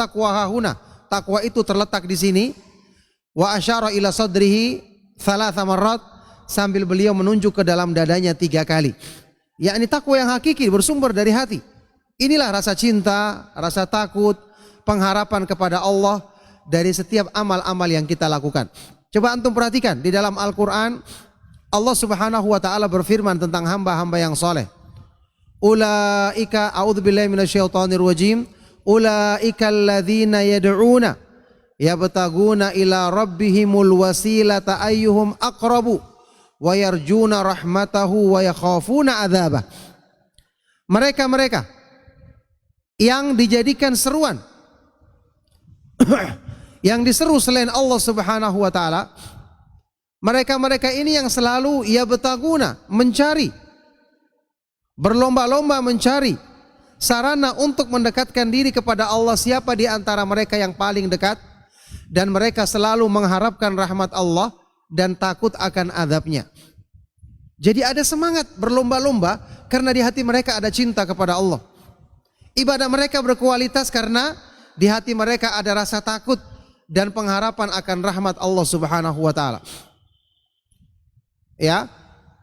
at-taqwa hahuna. Takwa itu terletak di sini. Wa asyara ila sadrihi thalatha marrat, sambil beliau menunjuk ke dalam dadanya 3 kali. Yakni takwa yang hakiki bersumber dari hati. Inilah rasa cinta, rasa takut, pengharapan kepada Allah dari setiap amal-amal yang kita lakukan. Coba antum perhatikan di dalam Al-Quran, Allah Subhanahu wa ta'ala berfirman tentang hamba-hamba yang soleh. Ulaika, a'udzubillahi minasyaitonir rajim, ulaika alladzina yad'una yabtaguna ila rabbihimul wasilata ayyuhum aqrabu wa yarjuna rahmatahu wa yakhafuna adzabah. Mereka-mereka yang dijadikan seruan, yang diseru selain Allah Subhanahu wa ta'ala, mereka-mereka ini yang selalu yabtaguna, mencari, berlomba-lomba mencari sarana untuk mendekatkan diri kepada Allah. Siapa di antara mereka yang paling dekat? Dan mereka selalu mengharapkan rahmat Allah dan takut akan azabnya. Jadi ada semangat berlomba-lomba karena di hati mereka ada cinta kepada Allah. Ibadah mereka berkualitas karena di hati mereka ada rasa takut dan pengharapan akan rahmat Allah Subhanahu wa ta'ala. Ya,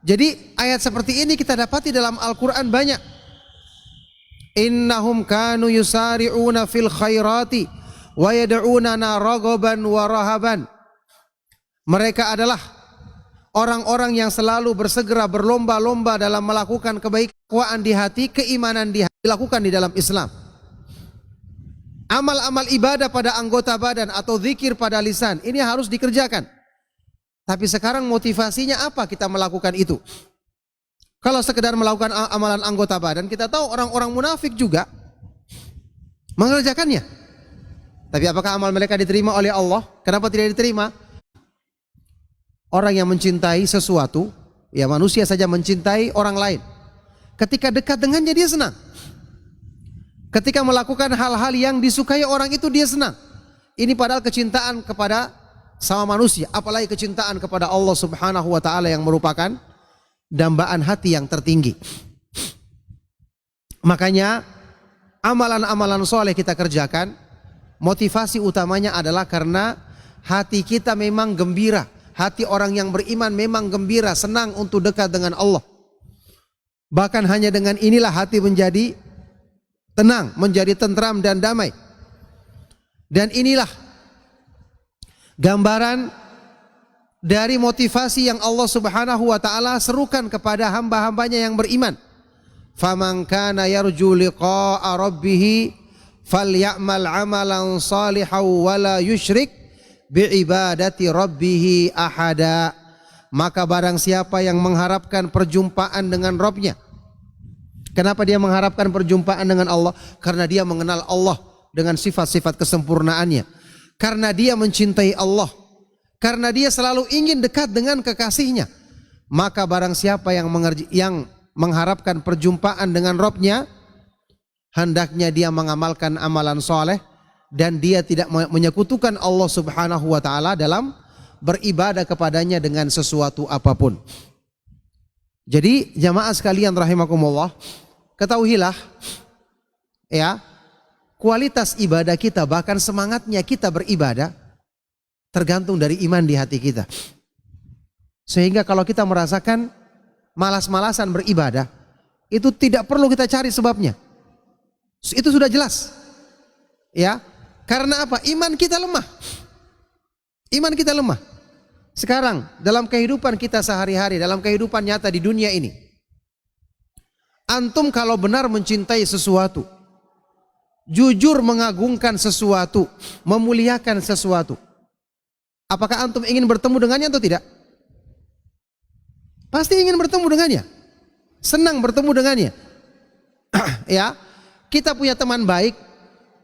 jadi ayat seperti ini kita dapati dalam Al-Quran banyak. Innahum kanu yusari'una fil khairati wa yad'unana raghaban wa rahaban. Mereka adalah orang-orang yang selalu bersegera berlomba-lomba dalam melakukan kebaikan di hati, keimanan di hati, dilakukan di dalam Islam. Amal-amal ibadah pada anggota badan atau zikir pada lisan ini harus dikerjakan. Tapi sekarang motivasinya apa kita melakukan itu? Kalau sekedar melakukan amalan anggota badan, kita tahu orang-orang munafik juga mengerjakannya. Tapi apakah amal mereka diterima oleh Allah? Kenapa tidak diterima? Orang yang mencintai sesuatu, ya manusia saja mencintai orang lain. Ketika dekat dengannya dia senang. Ketika melakukan hal-hal yang disukai orang itu dia senang. Ini padahal kecintaan kepada sama manusia, apalagi kecintaan kepada Allah Subhanahu wa ta'ala yang merupakan dambaan hati yang tertinggi. Makanya amalan-amalan soleh kita kerjakan, motivasi utamanya adalah karena hati kita memang gembira. Hati orang yang beriman memang gembira, senang untuk dekat dengan Allah. Bahkan hanya dengan inilah hati menjadi tenang, menjadi tentram dan damai. Dan inilah gambaran dari motivasi yang Allah Subhanahu wa ta'ala serukan kepada hamba-hambanya yang beriman. Faman kana yarju liqa'a rabbih falyamal amalan salihan wala yusyrik bi'ibadati rabbih ahada. Maka barang siapa yang mengharapkan perjumpaan dengan Rabbnya. Kenapa dia mengharapkan perjumpaan dengan Allah? Karena dia mengenal Allah dengan sifat-sifat kesempurnaannya. Karena dia mencintai Allah, karena dia selalu ingin dekat dengan kekasihnya. Maka barang siapa yang mengharapkan perjumpaan dengan Rabbnya, hendaknya dia mengamalkan amalan soleh dan dia tidak menyekutukan Allah Subhanahu wa ta'ala dalam beribadah kepadanya dengan sesuatu apapun. Jadi jamaah sekalian rahimakumullah, ketahuilah ya, kualitas ibadah kita, bahkan semangatnya kita beribadah tergantung dari iman di hati kita. Sehingga kalau kita merasakan malas-malasan beribadah, itu tidak perlu kita cari sebabnya. Itu sudah jelas. Ya, karena apa? Iman kita lemah. Iman kita lemah. Sekarang dalam kehidupan kita sehari-hari, dalam kehidupan nyata di dunia ini, antum kalau benar mencintai sesuatu, jujur mengagungkan sesuatu, memuliakan sesuatu, apakah antum ingin bertemu dengannya atau tidak? Pasti ingin bertemu dengannya, senang bertemu dengannya. Ya, kita punya teman baik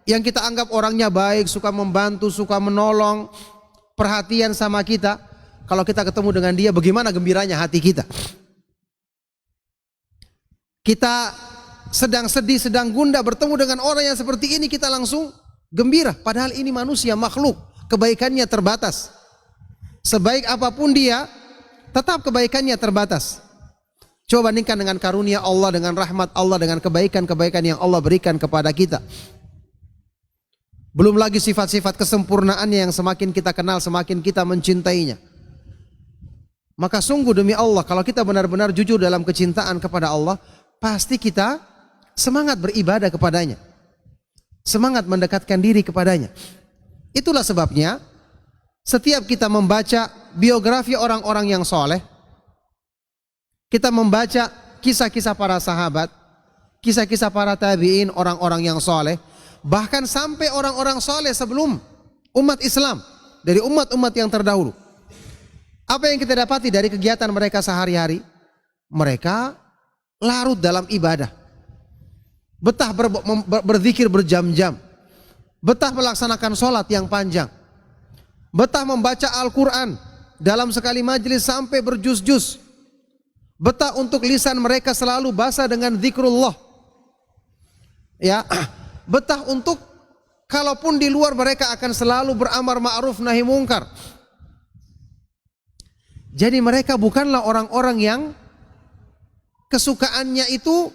yang kita anggap orangnya baik, suka membantu, suka menolong, perhatian sama kita. Kalau kita ketemu dengan dia, bagaimana gembiranya hati kita? Kita sedang sedih, sedang gundah, bertemu dengan orang yang seperti ini, kita langsung gembira. Padahal ini manusia, makhluk, kebaikannya terbatas. Sebaik apapun dia, tetap kebaikannya terbatas. Coba bandingkan dengan karunia Allah, dengan rahmat Allah, dengan kebaikan-kebaikan yang Allah berikan kepada kita. Belum lagi sifat-sifat kesempurnaannya yang semakin kita kenal, semakin kita mencintainya. Maka sungguh demi Allah, kalau kita benar-benar jujur dalam kecintaan kepada Allah, pasti kita semangat beribadah kepadanya, semangat mendekatkan diri kepadanya. Itulah sebabnya setiap kita membaca biografi orang-orang yang soleh, kita membaca kisah-kisah para sahabat, kisah-kisah para tabi'in, orang-orang yang soleh, bahkan sampai orang-orang soleh sebelum umat Islam, dari umat-umat yang terdahulu. Apa yang kita dapati dari kegiatan mereka sehari-hari? Mereka larut dalam ibadah, betah berzikir berjam-jam, betah melaksanakan sholat yang panjang, betah membaca Al-Quran dalam sekali majelis sampai berjuz-juz, betah untuk lisan mereka selalu basah dengan zikrullah, ya, betah untuk kalaupun di luar mereka akan selalu beramar ma'ruf nahi mungkar. Jadi mereka bukanlah orang-orang yang kesukaannya itu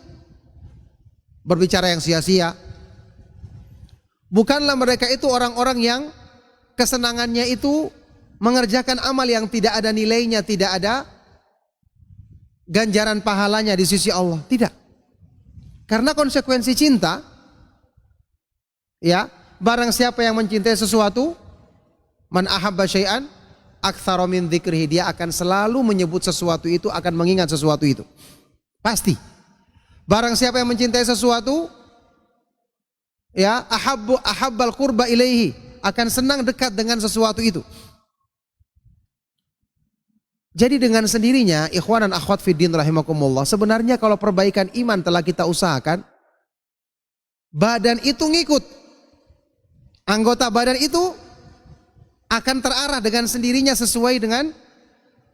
berbicara yang sia-sia. Bukanlah mereka itu orang-orang yang kesenangannya itu mengerjakan amal yang tidak ada nilainya, tidak ada ganjaran pahalanya di sisi Allah. Tidak. Karena konsekuensi cinta, ya, barang siapa yang mencintai sesuatu, man ahabba syai'an aktsara min dzikrihi, dia akan selalu menyebut sesuatu itu, akan mengingat sesuatu itu. Pasti. Barang siapa yang mencintai sesuatu, ya, ahabbal qurba ilaihi, akan senang dekat dengan sesuatu itu. Jadi dengan sendirinya, ikhwan dan akhwat fiddin rahimakumullah, sebenarnya kalau perbaikan iman telah kita usahakan, badan itu ngikut. Anggota badan itu akan terarah dengan sendirinya sesuai dengan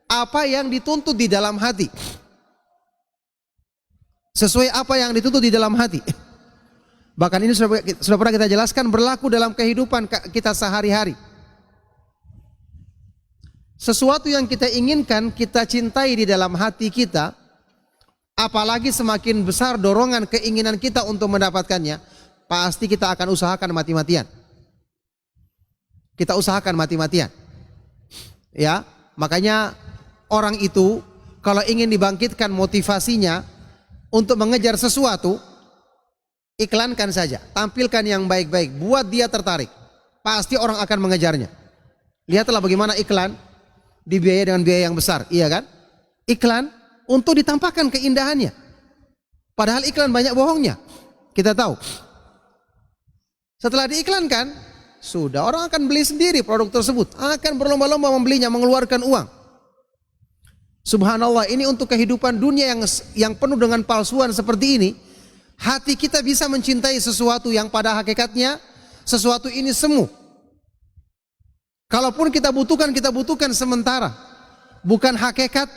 apa yang dituntut di dalam hati. Sesuai apa yang dituntut di dalam hati. Bahkan ini sudah pernah kita jelaskan, berlaku dalam kehidupan kita sehari-hari. Sesuatu yang kita inginkan, kita cintai di dalam hati kita, apalagi semakin besar dorongan keinginan kita untuk mendapatkannya, pasti kita akan usahakan mati-matian. Kita usahakan mati-matian. Ya, makanya orang itu kalau ingin dibangkitkan motivasinya untuk mengejar sesuatu, iklankan saja, tampilkan yang baik-baik, buat dia tertarik. Pasti orang akan mengejarnya. Lihatlah bagaimana iklan dibiayai dengan biaya yang besar, iya kan? Iklan untuk ditampakkan keindahannya. Padahal iklan banyak bohongnya. Kita tahu. Setelah diiklankan, sudah orang akan beli sendiri produk tersebut, akan berlomba-lomba membelinya, mengeluarkan uang. Subhanallah, ini untuk kehidupan dunia yang penuh dengan palsuan seperti ini, hati kita bisa mencintai sesuatu yang pada hakikatnya sesuatu ini semu. Kalaupun kita butuhkan sementara, bukan hakikat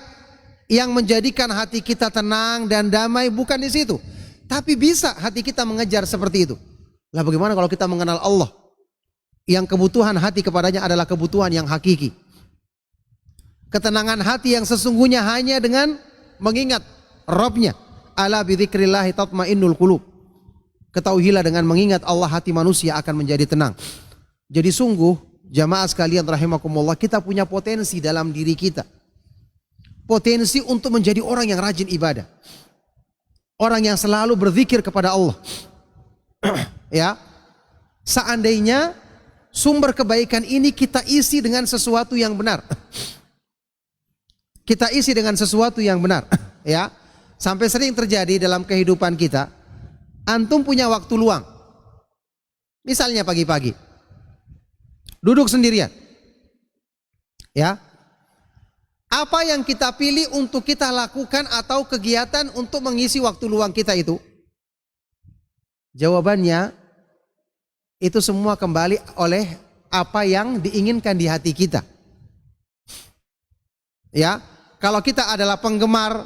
yang menjadikan hati kita tenang dan damai, bukan di situ. Tapi bisa hati kita mengejar seperti itu. Lah bagaimana kalau kita mengenal Allah, yang kebutuhan hati kepadanya adalah kebutuhan yang hakiki. Ketenangan hati yang sesungguhnya hanya dengan mengingat Rabbnya. Ala bidzikrillahi tatmainnul qulub. Ketahuilah dengan mengingat Allah hati manusia akan menjadi tenang. Jadi sungguh jamaah sekalian rahimakumullah, kita punya potensi dalam diri kita. Potensi untuk menjadi orang yang rajin ibadah. Orang yang selalu berzikir kepada Allah. Ya. Seandainya sumber kebaikan ini kita isi dengan sesuatu yang benar. Kita isi dengan sesuatu yang benar, ya. Sampai sering terjadi dalam kehidupan kita, antum punya waktu luang. Misalnya pagi-pagi, duduk sendirian. Ya. Apa yang kita pilih untuk kita lakukan atau kegiatan untuk mengisi waktu luang kita itu? Jawabannya, itu semua kembali oleh apa yang diinginkan di hati kita. Ya, kalau kita adalah penggemar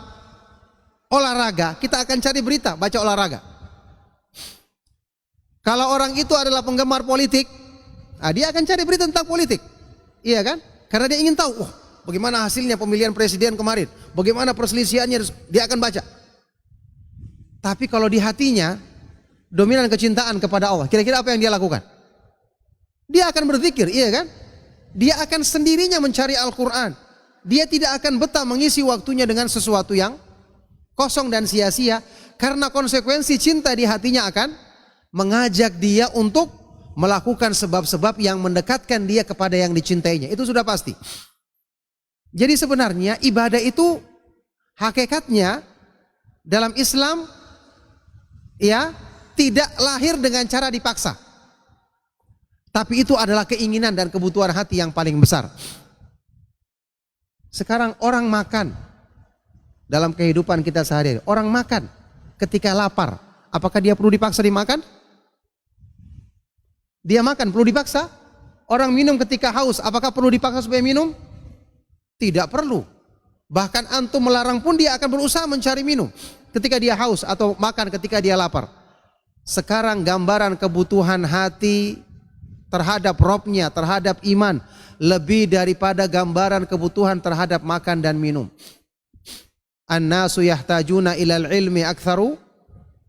olahraga, kita akan cari berita, baca olahraga. Kalau orang itu adalah penggemar politik, dia akan cari berita tentang politik. Iya kan? Karena dia ingin tahu, bagaimana hasilnya pemilihan presiden kemarin, bagaimana perselisihannya, dia akan baca. Tapi kalau di hatinya dominan kecintaan kepada Allah, kira-kira apa yang dia lakukan? Dia akan berzikir, iya kan? Dia akan sendirinya mencari Al-Quran. Dia tidak akan betah mengisi waktunya dengan sesuatu yang kosong dan sia-sia. Karena konsekuensi cinta di hatinya akan mengajak dia untuk melakukan sebab-sebab yang mendekatkan dia kepada yang dicintainya. Itu sudah pasti. Jadi sebenarnya ibadah itu hakikatnya dalam Islam ya tidak lahir dengan cara dipaksa. Tapi itu adalah keinginan dan kebutuhan hati yang paling besar. Sekarang orang makan dalam kehidupan kita sehari-hari. Orang makan ketika lapar. Apakah dia perlu dipaksa dimakan? Dia makan perlu dipaksa? Orang minum ketika haus. Apakah perlu dipaksa supaya minum? Tidak perlu. Bahkan antum melarang pun dia akan berusaha mencari minum ketika dia haus atau makan ketika dia lapar. Sekarang gambaran kebutuhan hati terhadap Robnya, terhadap iman, lebih daripada gambaran kebutuhan terhadap makan dan minum. An-nasu yahtajuna ilal ilmi aktsaru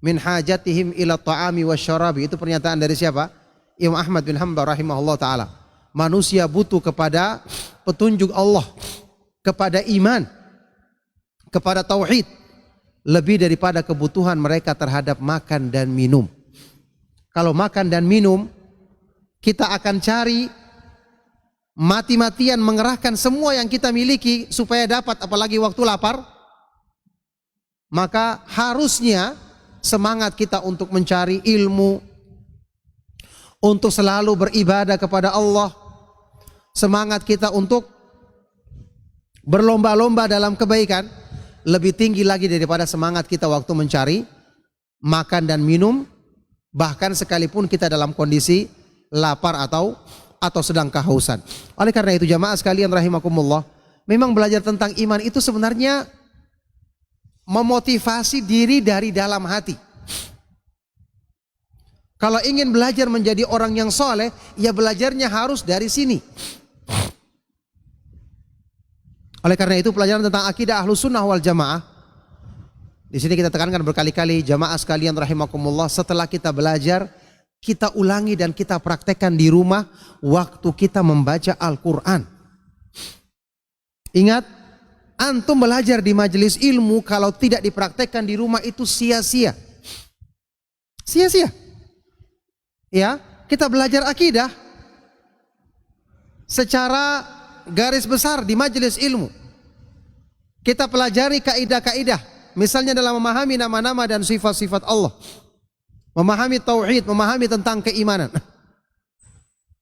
min hajatihim ila ta'ami wasyarabi. Itu pernyataan dari siapa? Imam Ahmad bin Hanbal rahimahullah ta'ala. Manusia butuh kepada petunjuk Allah, kepada iman, kepada tauhid, lebih daripada kebutuhan mereka terhadap makan dan minum. Kalau makan dan minum, kita akan cari mati-matian mengerahkan semua yang kita miliki supaya dapat, apalagi waktu lapar. Maka harusnya semangat kita untuk mencari ilmu, untuk selalu beribadah kepada Allah, semangat kita untuk berlomba-lomba dalam kebaikan lebih tinggi lagi daripada semangat kita waktu mencari makan dan minum, bahkan sekalipun kita dalam kondisi lapar atau sedang kehausan. Oleh karena itu jamaah sekalian rahimakumullah, memang belajar tentang iman itu sebenarnya memotivasi diri dari dalam hati. Kalau ingin belajar menjadi orang yang soleh, ya belajarnya harus dari sini. Oleh karena itu pelajaran tentang akidah Ahlus Sunnah wal Jamaah, di sini kita tekankan berkali-kali jamaah sekalian rahimakumullah, setelah kita belajar, kita ulangi dan kita praktekkan di rumah waktu kita membaca Al-Quran. Ingat, antum belajar di majelis ilmu kalau tidak dipraktekkan di rumah itu sia-sia. Sia-sia. Ya, kita belajar akidah secara garis besar di majelis ilmu. Kita pelajari kaidah-kaidah, misalnya dalam memahami nama-nama dan sifat-sifat Allah, memahami tauhid, memahami tentang keimanan.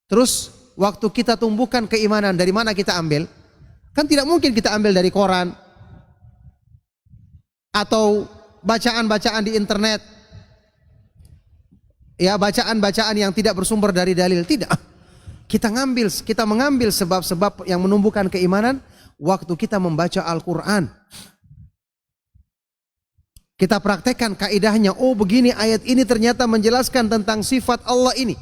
Terus waktu kita tumbuhkan keimanan, dari mana kita ambil? Kan tidak mungkin kita ambil dari koran atau bacaan-bacaan di internet, ya bacaan-bacaan yang tidak bersumber dari dalil. Tidak. Kita mengambil sebab-sebab yang menumbuhkan keimanan waktu kita membaca Al-Quran. Kita praktekkan kaidahnya. Oh begini ayat ini ternyata menjelaskan tentang sifat Allah ini.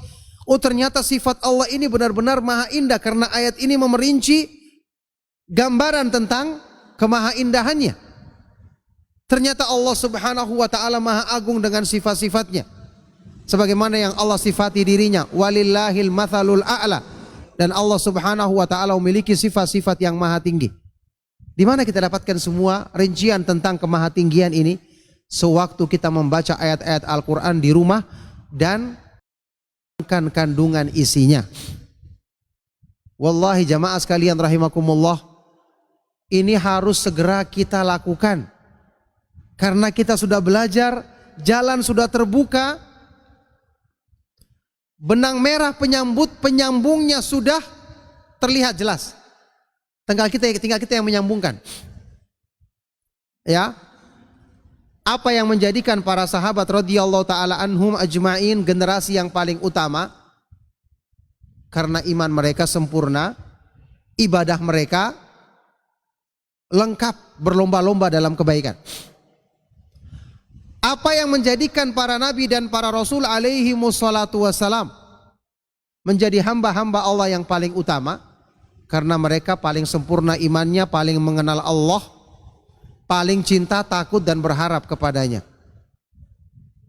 Oh ternyata sifat Allah ini benar-benar maha indah karena ayat ini memerinci gambaran tentang kemahaindahannya. Ternyata Allah subhanahu wa ta'ala maha agung dengan sifat-sifatnya, sebagaimana yang Allah sifati dirinya, walillahil mathalul a'la, dan Allah subhanahu wa ta'ala memiliki sifat-sifat yang maha tinggi. Di mana kita dapatkan semua rincian tentang kemahatinggian ini? Sewaktu kita membaca ayat-ayat Al-Quran di rumah dan kandungan isinya. Wallahi jamaah sekalian rahimakumullah, ini harus segera kita lakukan. Karena kita sudah belajar, jalan sudah terbuka, benang merah penyambungnya sudah terlihat jelas. Tinggal kita yang menyambungkan. Ya. Apa yang menjadikan para sahabat radhiyallahu taala anhum ajmain generasi yang paling utama? Karena iman mereka sempurna, ibadah mereka lengkap, berlomba-lomba dalam kebaikan. Apa yang menjadikan para nabi dan para rasul alaihi wassalatu wassalam menjadi hamba-hamba Allah yang paling utama? Karena mereka paling sempurna imannya, paling mengenal Allah, paling cinta, takut dan berharap kepadanya.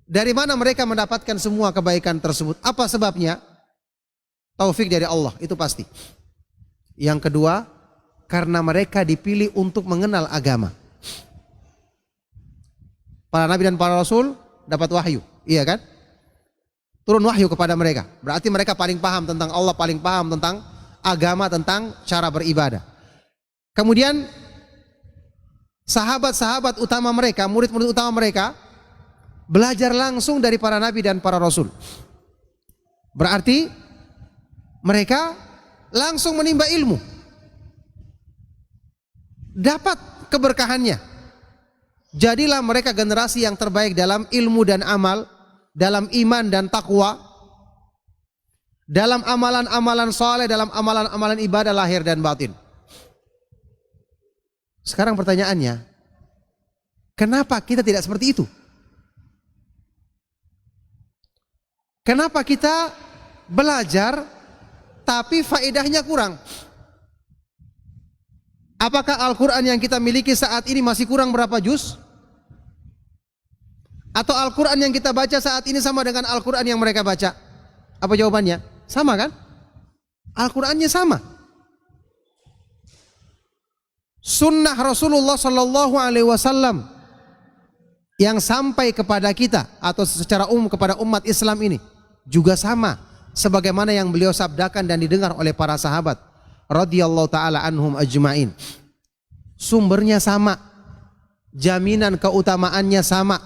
Dari mana mereka mendapatkan semua kebaikan tersebut? Apa sebabnya? taufik dari Allah, itu pasti. Yang kedua, karena mereka dipilih untuk mengenal agama. Para nabi dan para rasul dapat wahyu, iya kan? Turun wahyu kepada mereka. Berarti mereka paling paham tentang Allah, paling paham tentang agama, tentang cara beribadah. Kemudian sahabat-sahabat utama mereka, murid-murid utama mereka belajar langsung dari para nabi dan para rasul. Berarti mereka langsung menimba ilmu, dapat keberkahannya. Jadilah mereka generasi yang terbaik dalam ilmu dan amal, dalam iman dan takwa, dalam amalan-amalan saleh, dalam amalan-amalan ibadah lahir dan batin. Sekarang pertanyaannya, kenapa kita tidak seperti itu? Kenapa kita belajar tapi faedahnya kurang? Apakah Al-Quran yang kita miliki saat ini masih kurang berapa juz? Atau Al-Quran yang kita baca saat ini sama dengan Al-Quran yang mereka baca? Apa jawabannya? Sama kan? Al-Qurannya sama. Sunnah Rasulullah Sallallahu Alaihi Wasallam yang sampai kepada kita atau secara umum kepada umat Islam ini juga sama, sebagaimana yang beliau sabdakan dan didengar oleh para sahabat radhiyallahu taala anhum ajmain. Sumbernya sama, jaminan keutamaannya sama.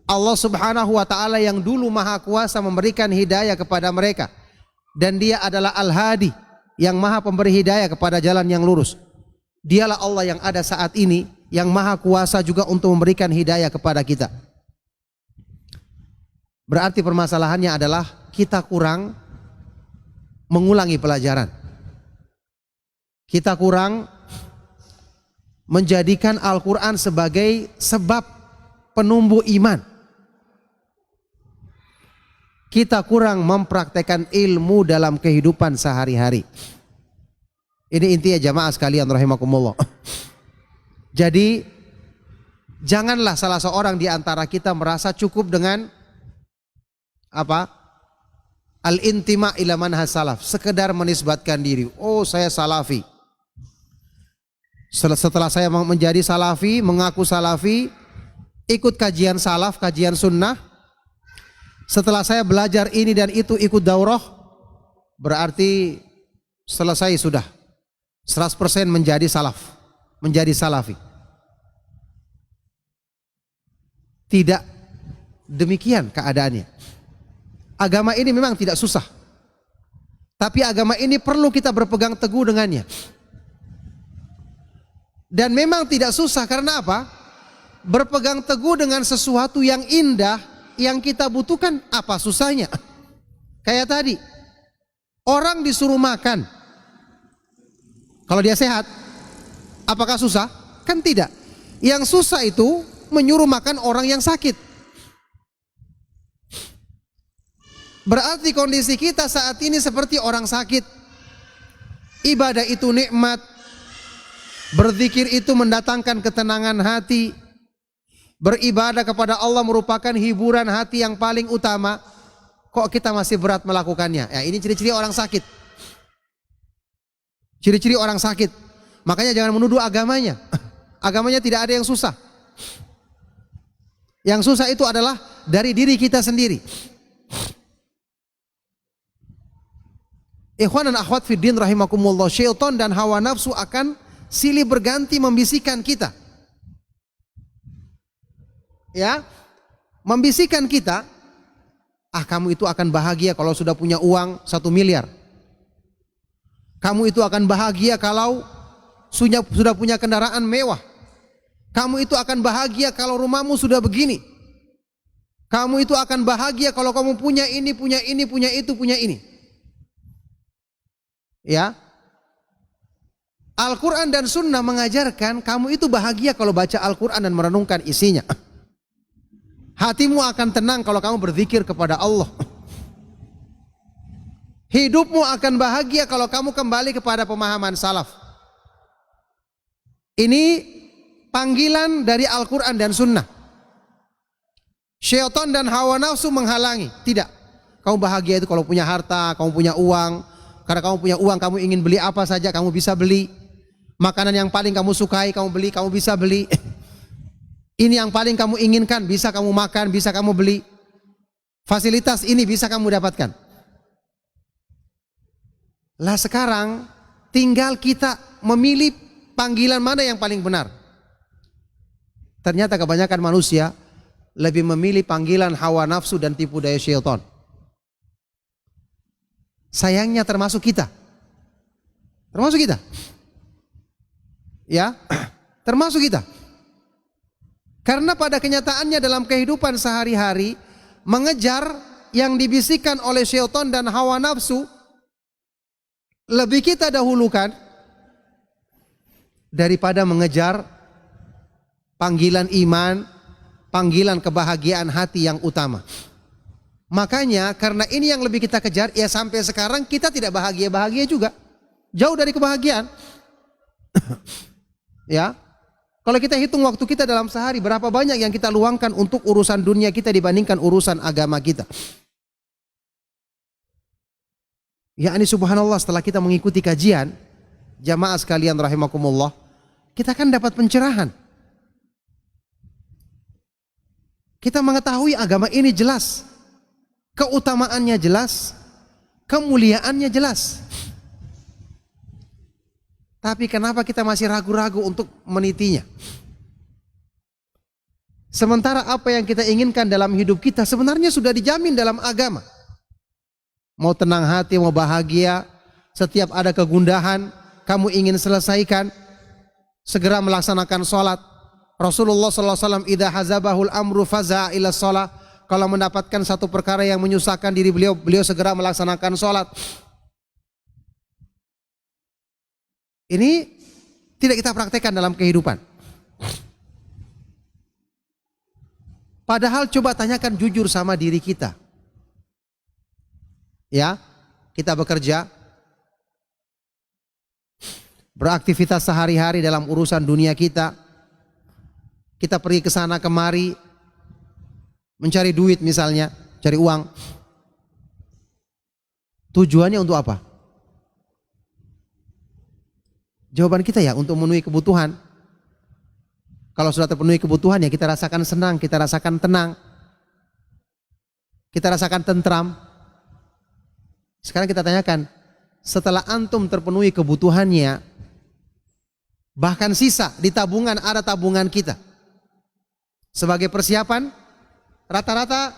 Allah Subhanahu wa taala yang dulu maha kuasa memberikan hidayah kepada mereka, dan dia adalah Al-Hadi yang maha pemberi hidayah kepada jalan yang lurus. Dialah Allah yang ada saat ini yang maha kuasa juga untuk memberikan hidayah kepada kita. Berarti permasalahannya adalah kita kurang mengulangi pelajaran. Kita kurang menjadikan Al-Quran sebagai sebab penumbuh iman. Kita kurang mempraktekkan ilmu dalam kehidupan sehari-hari. Ini intinya jamaah sekalian rahimakumullah. Jadi janganlah salah seorang di antara kita merasa cukup dengan al-intima ila manhaj salaf, sekedar menisbatkan diri, oh saya salafi. Setelah saya menjadi salafi, mengaku salafi, ikut kajian salaf, kajian sunnah, setelah saya belajar ini dan itu, ikut daurah, berarti selesai sudah 100% menjadi salaf, menjadi salafi. Tidak demikian keadaannya. Agama ini memang tidak susah, tapi agama ini perlu kita berpegang teguh dengannya. Dan memang tidak susah karena apa? Berpegang teguh dengan sesuatu yang indah yang kita butuhkan, apa susahnya? Kayak tadi, orang disuruh makan, kalau dia sehat, apakah susah? Kan tidak. Yang susah itu menyuruh makan orang yang sakit. Berarti kondisi kita saat ini seperti orang sakit. Ibadah itu nikmat, berzikir itu mendatangkan ketenangan hati, beribadah kepada Allah merupakan hiburan hati yang paling utama. Kok kita masih berat melakukannya? Ya, ini ciri-ciri orang sakit. Ciri-ciri orang sakit. Makanya jangan menuduh agamanya. Agamanya tidak ada yang susah. Yang susah itu adalah dari diri kita sendiri. Ikhwan dan akhwat fiddin rahimakumullah, syaitan dan hawa nafsu akan silih berganti membisikkan kita. Ya, membisikkan kita, kamu itu akan bahagia kalau sudah punya uang 1 miliar. Kamu itu akan bahagia kalau sudah punya kendaraan mewah. Kamu itu akan bahagia kalau rumahmu sudah begini. Kamu itu akan bahagia kalau kamu punya ini, punya ini, punya itu, punya ini. Ya, Al-Quran dan Sunnah mengajarkan kamu itu bahagia kalau baca Al-Quran dan merenungkan isinya. Hatimu akan tenang kalau kamu berzikir kepada Allah. Hidupmu akan bahagia kalau kamu kembali kepada pemahaman salaf. Ini panggilan dari Al-Quran dan Sunnah. Syaitan dan hawa nafsu menghalangi. Tidak. Kamu bahagia itu kalau punya harta, kamu punya uang. Karena kamu punya uang, kamu ingin beli apa saja, kamu bisa beli. Makanan yang paling kamu sukai, kamu beli, kamu bisa beli. Ini yang paling kamu inginkan, bisa kamu makan, bisa kamu beli. Fasilitas ini bisa kamu dapatkan. Lah sekarang tinggal kita memilih panggilan mana yang paling benar. Ternyata kebanyakan manusia lebih memilih panggilan hawa nafsu dan tipu daya syaitan. Sayangnya termasuk kita. Termasuk kita. Ya, termasuk kita. Karena pada kenyataannya dalam kehidupan sehari-hari mengejar yang dibisikkan oleh syaitan dan hawa nafsu lebih kita dahulukan daripada mengejar panggilan iman, panggilan kebahagiaan hati yang utama. Makanya karena ini yang lebih kita kejar, ya sampai sekarang kita tidak bahagia-bahagia juga. Jauh dari kebahagiaan. Ya. Kalau kita hitung waktu kita dalam sehari, berapa banyak yang kita luangkan untuk urusan dunia kita dibandingkan urusan agama kita. Ya ini subhanallah, setelah kita mengikuti kajian, jamaah sekalian rahimakumullah, kita kan dapat pencerahan. Kita mengetahui agama ini jelas, keutamaannya jelas, kemuliaannya jelas. Tapi kenapa kita masih ragu-ragu untuk menitinya? Sementara apa yang kita inginkan dalam hidup kita sebenarnya sudah dijamin dalam agama. Mau tenang hati, mau bahagia, setiap ada kegundahan, kamu ingin selesaikan, segera melaksanakan sholat. Rasulullah SAW idza hazabahul amru faza'a ila sholat. Kalau mendapatkan satu perkara yang menyusahkan diri beliau, beliau segera melaksanakan sholat. Ini tidak kita praktekkan dalam kehidupan. Padahal coba tanyakan jujur sama diri kita. Ya, kita bekerja, beraktivitas sehari-hari dalam urusan dunia kita. Kita pergi ke sana kemari, mencari duit misalnya, cari uang. Tujuannya untuk apa? Jawaban kita ya untuk memenuhi kebutuhan. Kalau sudah terpenuhi kebutuhan ya kita rasakan senang, kita rasakan tenang, kita rasakan tentram. Sekarang kita tanyakan, setelah antum terpenuhi kebutuhannya, bahkan sisa di tabungan, ada tabungan kita sebagai persiapan, rata-rata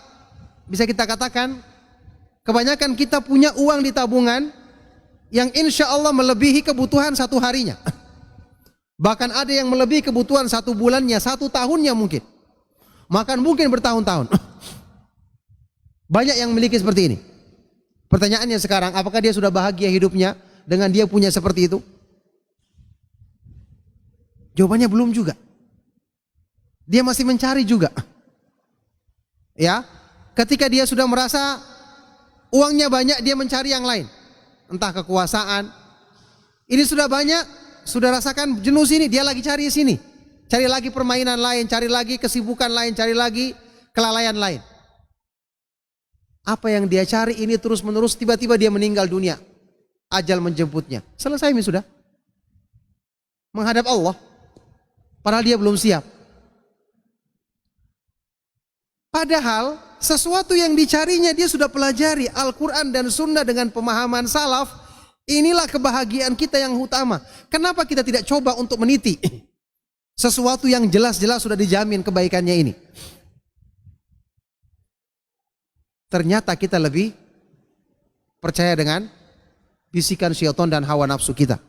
bisa kita katakan kebanyakan kita punya uang di tabungan yang insya Allah melebihi kebutuhan satu harinya. Bahkan ada yang melebihi kebutuhan satu bulannya, satu tahunnya mungkin. Makan mungkin bertahun-tahun. Banyak yang memiliki seperti ini. Pertanyaannya sekarang, apakah dia sudah bahagia hidupnya dengan dia punya seperti itu? Jawabannya belum juga. Dia masih mencari juga. Ya, ketika dia sudah merasa uangnya banyak, dia mencari yang lain. Entah kekuasaan, ini sudah banyak, sudah rasakan jenuh sini, dia lagi cari sini, cari lagi permainan lain, cari lagi kesibukan lain, cari lagi kelalaian lain. Apa yang dia cari ini terus menerus, tiba-tiba dia meninggal dunia, ajal menjemputnya, selesai ini sudah menghadap Allah, padahal dia belum siap. Padahal sesuatu yang dicarinya dia sudah pelajari Al-Quran dan Sunnah dengan pemahaman salaf. Inilah kebahagiaan kita yang utama. Kenapa kita tidak coba untuk meniti sesuatu yang jelas-jelas sudah dijamin kebaikannya ini? Ternyata kita lebih percaya dengan bisikan syaitan dan hawa nafsu kita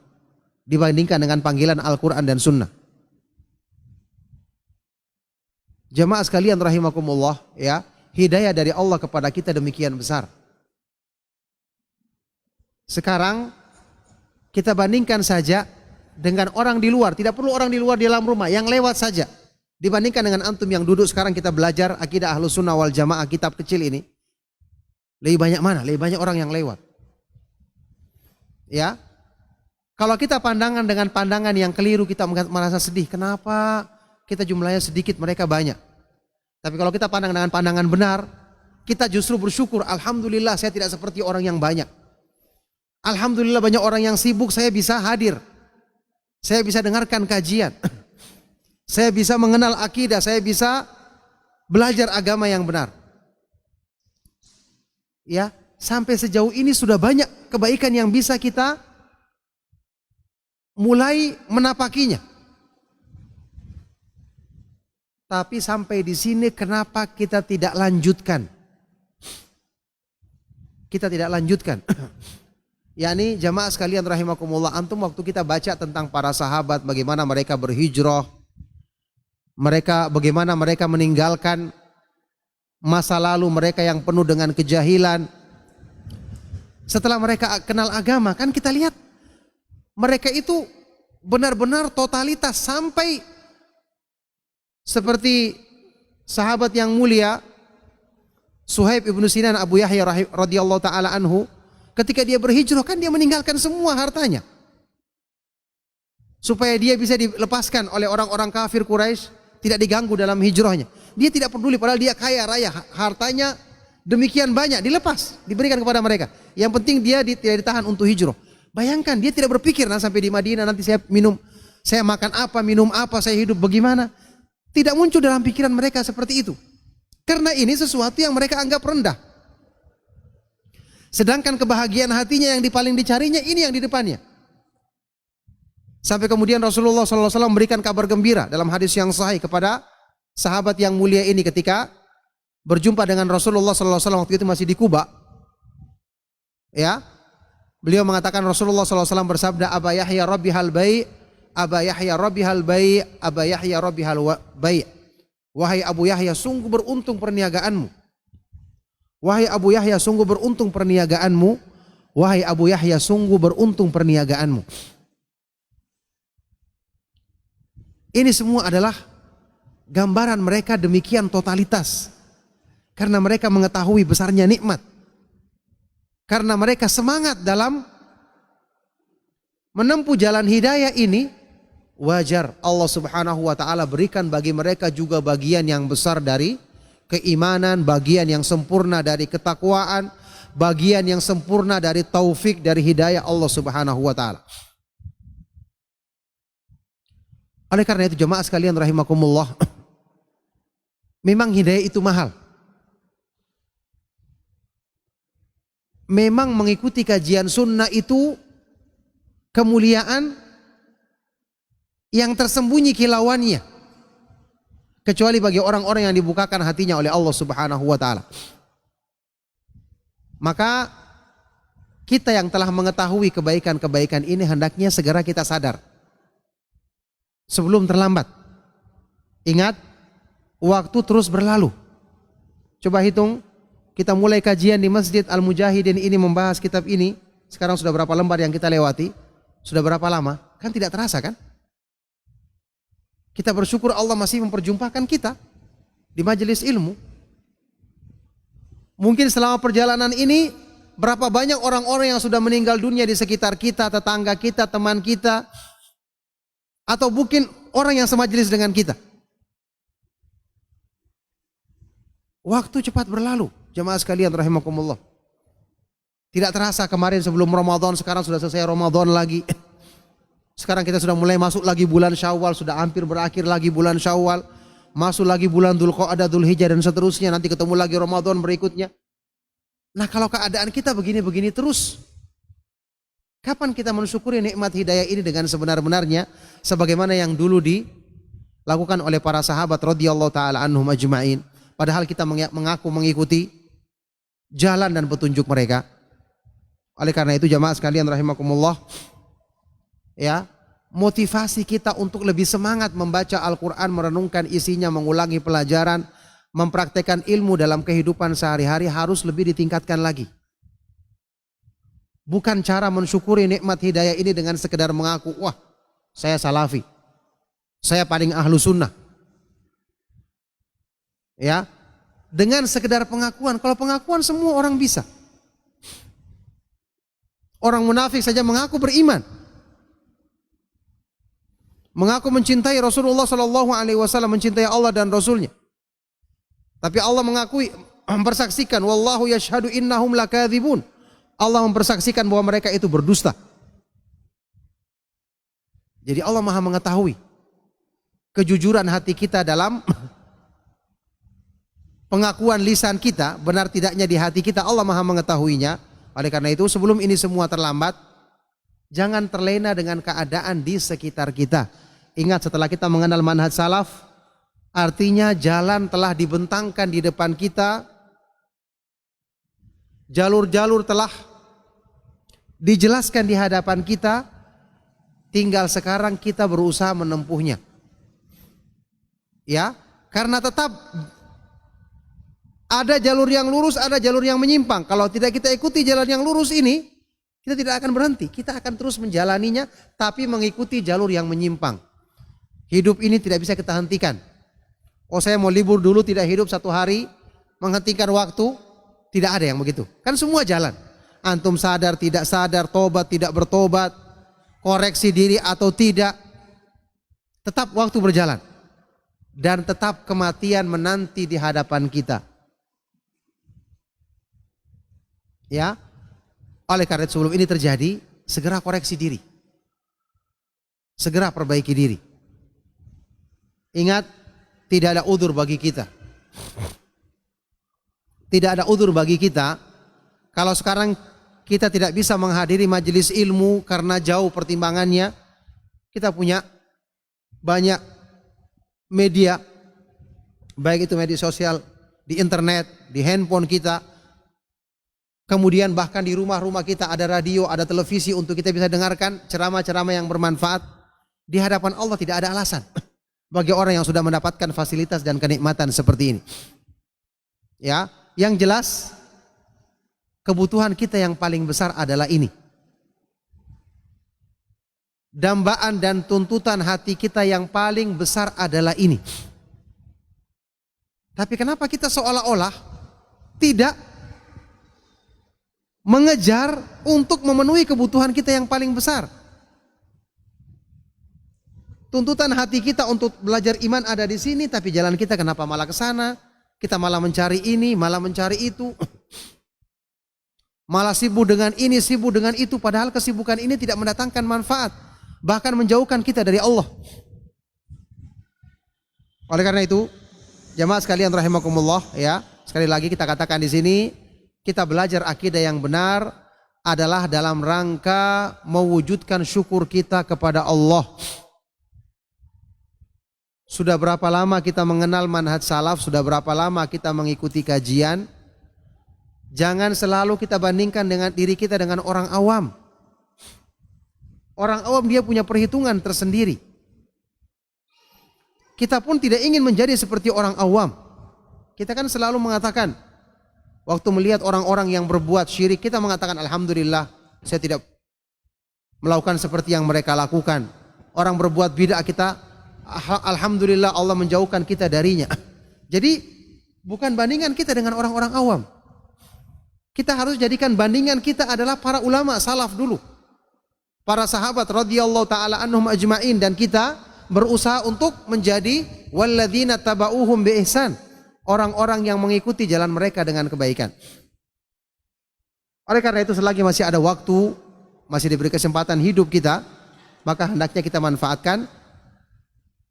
dibandingkan dengan panggilan Al-Quran dan Sunnah. Jamaah sekalian rahimakumullah, ya, hidayah dari Allah kepada kita demikian besar. Sekarang kita bandingkan saja dengan orang di luar, tidak perlu orang di luar di dalam rumah, yang lewat saja. Dibandingkan dengan antum yang duduk sekarang kita belajar akidah Ahlus Sunnah wal Jamaah, kitab kecil ini. Lebih banyak mana? Lebih banyak orang yang lewat. Ya. Kalau kita pandangan dengan pandangan yang keliru, kita merasa sedih. Kenapa kita jumlahnya sedikit, mereka banyak? Tapi kalau kita pandang dengan pandangan benar, kita justru bersyukur, alhamdulillah saya tidak seperti orang yang banyak. Alhamdulillah banyak orang yang sibuk, saya bisa hadir. Saya bisa dengarkan kajian. Saya bisa mengenal akidah, saya bisa belajar agama yang benar. Ya, sampai sejauh ini sudah banyak kebaikan yang bisa kita mulai menapakinya. Tapi sampai di sini kenapa kita tidak lanjutkan? Kita tidak lanjutkan. yakni jamaah sekalian rahimakumullah, antum waktu kita baca tentang para sahabat, bagaimana mereka berhijrah, bagaimana mereka meninggalkan masa lalu mereka yang penuh dengan kejahilan. Setelah mereka kenal agama, kan kita lihat mereka itu benar-benar totalitas, sampai seperti sahabat yang mulia Suhaib ibnu Sinan Abu Yahya radhiyallahu taala anhu, ketika dia berhijrah kan dia meninggalkan semua hartanya supaya dia bisa dilepaskan oleh orang-orang kafir Quraisy, tidak diganggu dalam hijrahnya. Dia tidak peduli, padahal dia kaya raya, hartanya demikian banyak, dilepas, diberikan kepada mereka. Yang penting dia tidak ditahan untuk hijrah. Bayangkan, dia tidak berpikir sampai di Madinah nanti saya makan apa, minum apa, saya hidup bagaimana. Tidak muncul dalam pikiran mereka seperti itu. Karena ini sesuatu yang mereka anggap rendah. Sedangkan kebahagiaan hatinya yang paling dicarinya ini yang di depannya. Sampai kemudian Rasulullah SAW memberikan kabar gembira dalam hadis yang sahih kepada sahabat yang mulia ini ketika berjumpa dengan Rasulullah SAW waktu itu masih di Kuba. Ya, beliau mengatakan, Rasulullah SAW bersabda, Aba Yahya Rabbi hal bai', Aba Yahya Rabbi hal bai', Aba Yahya Rabbi hal bai'. Wahai Abu Yahya, sungguh beruntung perniagaanmu. Wahai Abu Yahya, sungguh beruntung perniagaanmu. Wahai Abu Yahya, sungguh beruntung perniagaanmu. Ini semua adalah gambaran mereka demikian totalitas. Karena mereka mengetahui besarnya nikmat. Karena mereka semangat dalam menempuh jalan hidayah ini, wajar Allah Subhanahu wa taala berikan bagi mereka juga bagian yang besar dari keimanan, bagian yang sempurna dari ketakwaan, bagian yang sempurna dari taufik, dari hidayah Allah Subhanahu wa taala. Oleh karena itu jemaah sekalian rahimakumullah, memang hidayah itu mahal. Memang mengikuti kajian sunnah itu kemuliaan yang tersembunyi kilauannya, kecuali bagi orang-orang yang dibukakan hatinya oleh Allah Subhanahu wa taala. Maka kita yang telah mengetahui kebaikan-kebaikan ini hendaknya segera kita sadar sebelum terlambat. Ingat, waktu terus berlalu. Coba hitung, kita mulai kajian di Masjid Al-Mujahidin ini membahas kitab ini, sekarang sudah berapa lembar yang kita lewati? Sudah berapa lama? Kan tidak terasa kan? Kita bersyukur Allah masih memperjumpakan kita di majelis ilmu. Mungkin selama perjalanan ini berapa banyak orang-orang yang sudah meninggal dunia di sekitar kita, tetangga kita, teman kita, atau mungkin orang yang semajelis dengan kita. Waktu cepat berlalu, jemaah sekalian rahimakumullah. Tidak terasa kemarin sebelum Ramadan, sekarang sudah selesai Ramadan lagi. Sekarang kita sudah mulai masuk lagi bulan Syawal, sudah hampir berakhir lagi bulan Syawal. Masuk lagi bulan Dzulqa'dah, Dzulhijjah dan seterusnya, nanti ketemu lagi Ramadan berikutnya. Nah, kalau keadaan kita begini-begini terus, kapan kita mensyukuri nikmat hidayah ini dengan sebenar-benarnya sebagaimana yang dulu dilakukan oleh para sahabat radhiyallahu taala anhum ajma'in. Padahal kita mengaku mengikuti jalan dan petunjuk mereka. Oleh karena itu jamaah sekalian rahimakumullah, ya, motivasi kita untuk lebih semangat membaca Al-Quran, merenungkan isinya, mengulangi pelajaran, mempraktekkan ilmu dalam kehidupan sehari-hari harus lebih ditingkatkan lagi. Bukan cara mensyukuri nikmat hidayah ini dengan sekedar mengaku, wah saya salafi, saya paling ahlu sunnah. Ya, dengan sekedar pengakuan, kalau pengakuan semua orang bisa. Orang munafik saja mengaku beriman, mengaku mencintai Rasulullah SAW, mencintai Allah dan Rasulnya. Tapi Allah mengakui, mempersaksikan wallahu yashhadu innahum lakadzibun. Allah mempersaksikan bahwa mereka itu berdusta. Jadi Allah Maha mengetahui kejujuran hati kita dalam pengakuan lisan kita, benar tidaknya di hati kita, Allah Maha mengetahuinya. Oleh karena itu sebelum ini semua terlambat, jangan terlena dengan keadaan di sekitar kita. Ingat, setelah kita mengenal manhaj salaf, artinya jalan telah dibentangkan di depan kita, jalur-jalur telah dijelaskan di hadapan kita, tinggal sekarang kita berusaha menempuhnya. Ya, karena tetap ada jalur yang lurus, ada jalur yang menyimpang. Kalau tidak kita ikuti jalan yang lurus ini, kita tidak akan berhenti. Kita akan terus menjalaninya, tapi mengikuti jalur yang menyimpang. Hidup ini tidak bisa kita hentikan. Oh, saya mau libur dulu, tidak hidup satu hari, menghentikan waktu. Tidak ada yang begitu. Kan semua jalan. Antum sadar, tidak sadar, tobat, tidak bertobat, koreksi diri atau tidak, tetap waktu berjalan. Dan tetap kematian menanti di hadapan kita. Ya, oleh karena sebelum ini terjadi, segera koreksi diri. Segera perbaiki diri. Ingat, tidak ada udzur bagi kita. Tidak ada udzur bagi kita kalau sekarang kita tidak bisa menghadiri majelis ilmu karena jauh pertimbangannya. Kita punya banyak media, baik itu media sosial, di internet, di handphone kita. Kemudian bahkan di rumah-rumah kita ada radio, ada televisi untuk kita bisa dengarkan ceramah-ceramah yang bermanfaat. Di hadapan Allah tidak ada alasan bagi orang yang sudah mendapatkan fasilitas dan kenikmatan seperti ini. Ya, yang jelas kebutuhan kita yang paling besar adalah ini. Dambaan dan tuntutan hati kita yang paling besar adalah ini. Tapi kenapa kita seolah-olah tidak mengejar untuk memenuhi kebutuhan kita yang paling besar? Tuntutan hati kita untuk belajar iman ada di sini, tapi jalan kita kenapa malah ke sana? Kita malah mencari ini, malah mencari itu. Malah sibuk dengan ini, sibuk dengan itu, padahal kesibukan ini tidak mendatangkan manfaat, bahkan menjauhkan kita dari Allah. Oleh karena itu, jamaah sekalian rahimakumullah, ya, sekali lagi kita katakan di sini, kita belajar akidah yang benar adalah dalam rangka mewujudkan syukur kita kepada Allah. Sudah berapa lama kita mengenal manhaj salaf, sudah berapa lama kita mengikuti kajian. Jangan selalu kita bandingkan dengan diri kita dengan orang awam. Orang awam dia punya perhitungan tersendiri. Kita pun tidak ingin menjadi seperti orang awam. Kita kan selalu mengatakan, waktu melihat orang-orang yang berbuat syirik, kita mengatakan alhamdulillah saya tidak melakukan seperti yang mereka lakukan. Orang berbuat bid'ah, kita alhamdulillah Allah menjauhkan kita darinya. Jadi bukan bandingan kita dengan orang-orang awam. Kita harus jadikan bandingan kita adalah para ulama salaf dulu, para sahabat radhiyallahu taala anhum ajmain, dan kita berusaha untuk menjadi walladzina tabauhum bi ihsan, orang-orang yang mengikuti jalan mereka dengan kebaikan. Oleh karena itu selagi masih ada waktu, masih diberi kesempatan hidup kita, maka hendaknya kita manfaatkan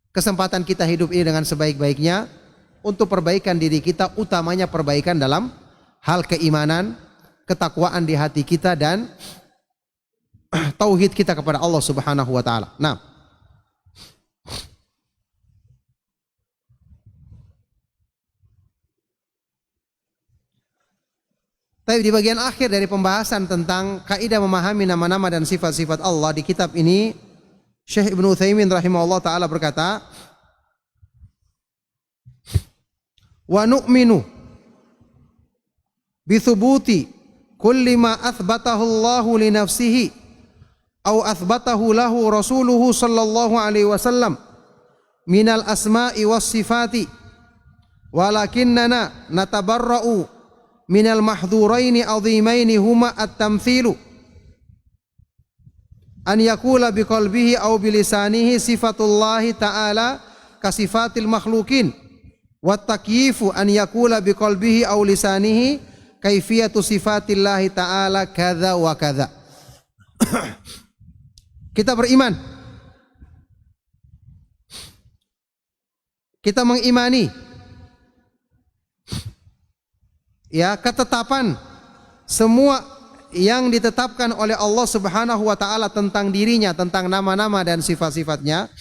kesempatan kita hidup ini dengan sebaik-baiknya untuk perbaikan diri kita, utamanya perbaikan dalam hal keimanan, ketakwaan di hati kita, dan tauhid kita kepada Allah Subhanahu wa taala. Nah, tapi di bagian akhir dari pembahasan tentang kaidah memahami nama-nama dan sifat-sifat Allah di kitab ini, Syekh Ibnu Utsaimin rahimahullah taala berkata, "Wa nu'minu bithubuti kulli ma athbatahu Allahu li nafsihi aw athbatahu lahu rasuluhu sallallahu alaihi wasallam minal asma'i was sifati, walakinnana natabarra'u minal mahdhuraini adhimaini huma at-tamthilu an yakula biqalbihi aw bilisanihi sifatullahi ta'ala kasifatil makhlukin, Wa takyifu an yaqula biqalbihi aw lisanihi kaifiyatu sifatillahi ta'ala kadza wa kadza. Kita beriman. Kita mengimani ya ketetapan semua yang ditetapkan oleh Allah Subhanahu wa taala tentang dirinya, tentang nama-nama dan sifat-sifatnya,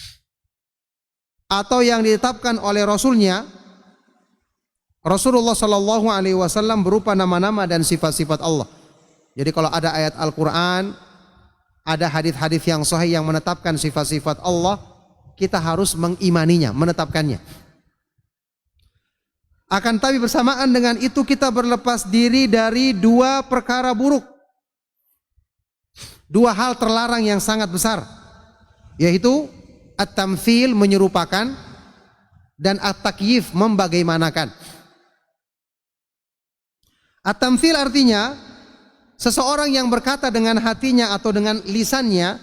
atau yang ditetapkan oleh Rasulnya Rasulullah Shallallahu Alaihi Wasallam berupa nama-nama dan sifat-sifat Allah. Jadi kalau ada ayat Al-Quran, ada hadis-hadis yang sahih yang menetapkan sifat-sifat Allah, kita harus mengimaninya, menetapkannya. Akan tapi bersamaan dengan itu kita berlepas diri dari dua perkara buruk, dua hal terlarang yang sangat besar, yaitu at-tamtsil, menyerupakan, dan at-takyif, membagaimanakan. At-tamtsil artinya seseorang yang berkata dengan hatinya atau dengan lisannya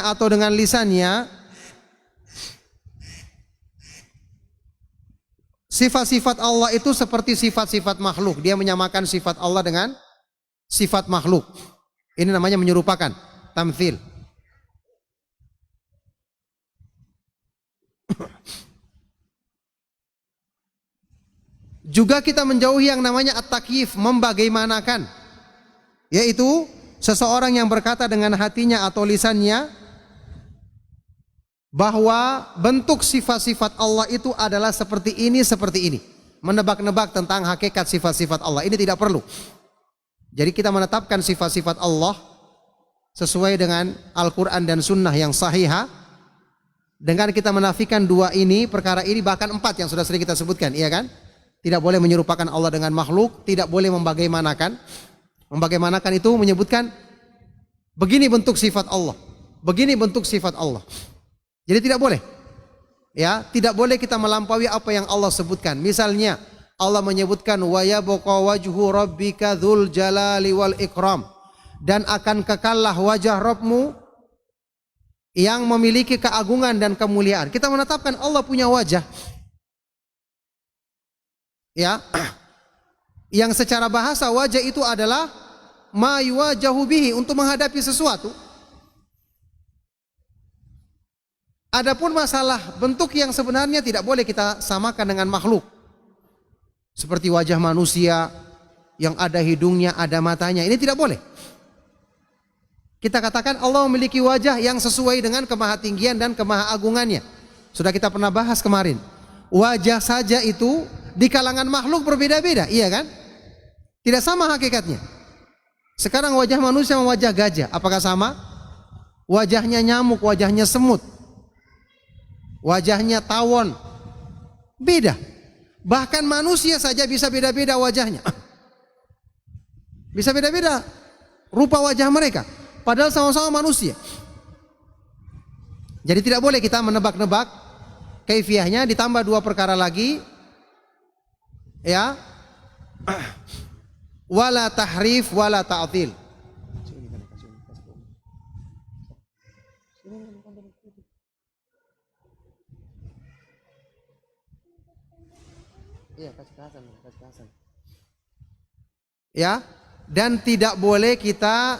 atau dengan lisannya sifat-sifat Allah itu seperti sifat-sifat makhluk. Dia menyamakan sifat Allah dengan sifat makhluk. Ini namanya menyerupakan, tamtsil. Juga kita menjauhi yang namanya at-takyif, membagaimanakan, yaitu seseorang yang berkata dengan hatinya atau lisannya bahwa bentuk sifat-sifat Allah itu adalah seperti ini, menebak-nebak tentang hakikat sifat-sifat Allah. Ini tidak perlu. Jadi kita menetapkan sifat-sifat Allah sesuai dengan Al-Quran dan Sunnah yang sahihah. Dengan kita menafikan dua ini, perkara ini, bahkan empat yang sudah sering kita sebutkan, iya kan? Tidak boleh menyerupakan Allah dengan makhluk, tidak boleh membagaimanakan. Membagaimanakan itu menyebutkan begini bentuk sifat Allah, begini bentuk sifat Allah. Jadi tidak boleh. Ya, tidak boleh kita melampaui apa yang Allah sebutkan. Misalnya Allah menyebutkan wa yabqa wajhu rabbika dzul jalali wal ikram, dan akan kekallah wajah Rabbmu yang memiliki keagungan dan kemuliaan. Kita menetapkan Allah punya wajah. Ya, yang secara bahasa wajah itu adalah ma yuwajahu bihi, untuk menghadapi sesuatu. Adapun masalah bentuk yang sebenarnya tidak boleh kita samakan dengan makhluk. Seperti wajah manusia yang ada hidungnya, ada matanya, ini tidak boleh. Kita katakan Allah memiliki wajah yang sesuai dengan kemahatinggian dan kemahaagungannya. Sudah kita pernah bahas kemarin. Wajah saja itu di kalangan makhluk berbeda-beda, iya kan? Tidak sama hakikatnya. Sekarang wajah manusia sama wajah gajah, apakah sama? Wajahnya nyamuk, wajahnya semut, wajahnya tawon, beda. Bahkan manusia saja bisa beda-beda wajahnya. Bisa beda-beda rupa wajah mereka, padahal sama-sama manusia. Jadi tidak boleh kita menebak-nebak kaifiyahnya. Ditambah dua perkara lagi, ya, wala tahrif wala ta'til. Ya, dan tidak boleh kita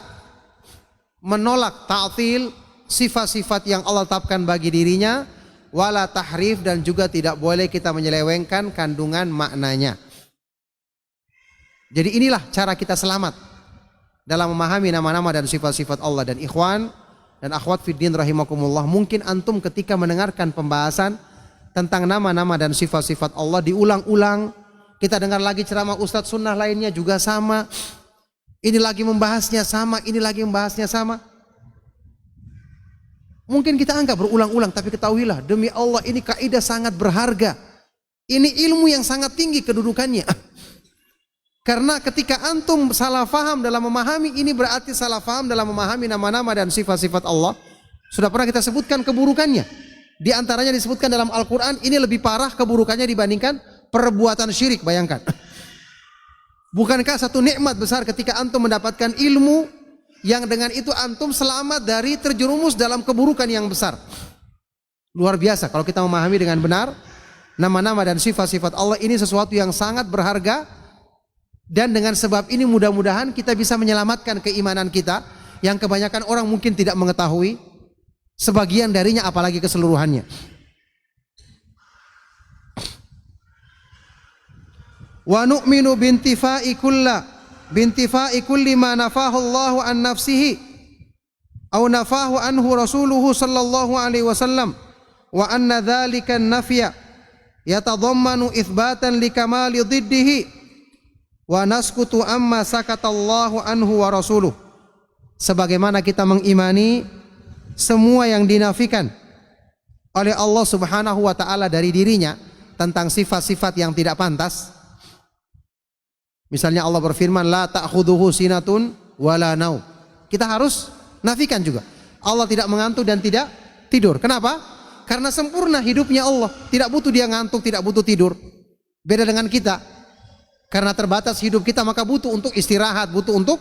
menolak ta'til sifat-sifat yang Allah tetapkan bagi dirinya, wala tahrif, dan juga tidak boleh kita menyelewengkan kandungan maknanya. Jadi inilah cara kita selamat dalam memahami nama-nama dan sifat-sifat Allah. Dan ikhwan dan akhwat fiddin rahimakumullah, mungkin antum ketika mendengarkan pembahasan tentang nama-nama dan sifat-sifat Allah diulang-ulang, kita dengar lagi ceramah ustadz sunnah lainnya juga sama, ini lagi membahasnya sama, ini lagi membahasnya sama. Mungkin kita anggap berulang-ulang, tapi ketahuilah demi Allah ini kaidah sangat berharga. Ini ilmu yang sangat tinggi kedudukannya. Karena ketika antum salah faham dalam memahami ini, berarti salah faham dalam memahami nama-nama dan sifat-sifat Allah. Sudah pernah kita sebutkan keburukannya. Di antaranya disebutkan dalam Al-Quran, ini lebih parah keburukannya dibandingkan perbuatan syirik. Bayangkan. Bukankah satu nikmat besar ketika antum mendapatkan ilmu yang dengan itu antum selamat dari terjerumus dalam keburukan yang besar. Luar biasa kalau kita memahami dengan benar nama-nama dan sifat-sifat Allah ini sesuatu yang sangat berharga, dan dengan sebab ini mudah-mudahan kita bisa menyelamatkan keimanan kita yang kebanyakan orang mungkin tidak mengetahui sebagian darinya apalagi keseluruhannya. Wa nu'minu bintifa'i kulli ma nafahu Allahu an nafsihi aw nafahu anhu rasuluhu sallallahu alaihi wasallam wa anna dzalika an-nafya yatadammanu itsbatan likamali dhiddihi wa naskutu amma sakatallahu anhu wa rasuluhu. Sebagaimana kita mengimani semua yang dinafikan oleh Allah Subhanahu wa taala dari dirinya tentang sifat-sifat yang tidak pantas. Misalnya Allah berfirman la ta'khudhuhu sinatun wala naum. Kita harus nafikan juga. Allah tidak mengantuk dan tidak tidur. Kenapa? Karena sempurna hidupnya Allah. Tidak butuh dia ngantuk, tidak butuh tidur. Beda dengan kita. Karena terbatas hidup kita maka butuh untuk istirahat, butuh untuk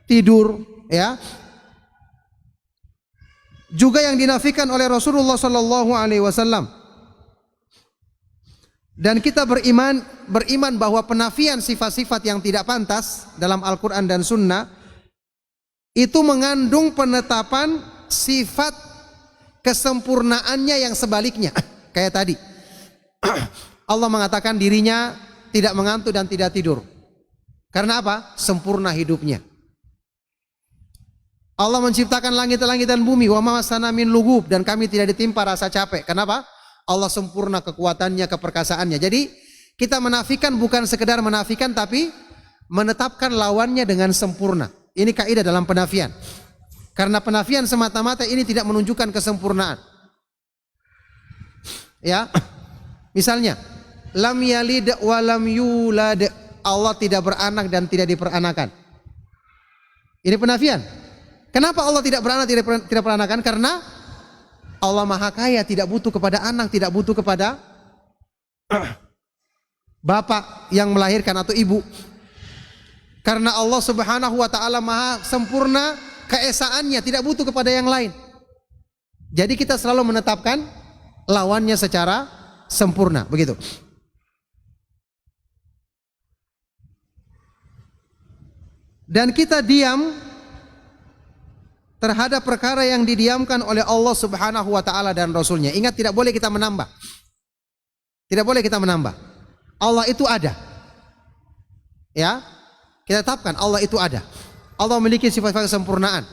tidur, ya. Juga yang dinafikan oleh Rasulullah sallallahu alaihi wasallam. Dan kita beriman bahwa penafian sifat-sifat yang tidak pantas dalam Al-Quran dan Sunnah itu mengandung penetapan sifat kesempurnaannya yang sebaliknya. Kayak tadi Allah mengatakan dirinya tidak mengantuk dan tidak tidur. Karena apa? Sempurna hidupnya. Allah menciptakan langit-langit dan bumi, wa ma masana min lugub, dan kami tidak ditimpa rasa capek. Kenapa? Allah sempurna kekuatannya, keperkasaannya. Jadi kita menafikan bukan sekedar menafikan, tapi menetapkan lawannya dengan sempurna. Ini kaidah dalam penafian. Karena penafian semata-mata ini tidak menunjukkan kesempurnaan. Ya, misalnya, lam yalid wa lam yulad. Allah tidak beranak dan tidak diperanakan. Ini penafian. Kenapa Allah tidak beranak, tidak peranakan? Karena Allah Maha Kaya, tidak butuh kepada anak, tidak butuh kepada bapak yang melahirkan atau ibu. Karena Allah Subhanahu wa taala Maha sempurna keesaannya, tidak butuh kepada yang lain. Jadi kita selalu menetapkan lawannya secara sempurna, begitu. Dan kita diam terhadap perkara yang didiamkan oleh Allah Subhanahu wa taala dan Rasulnya. Ingat, tidak boleh kita menambah. Tidak boleh kita menambah. Allah itu ada. Ya. Kita tetapkan Allah itu ada. Allah memiliki sifat-sifat kesempurnaan.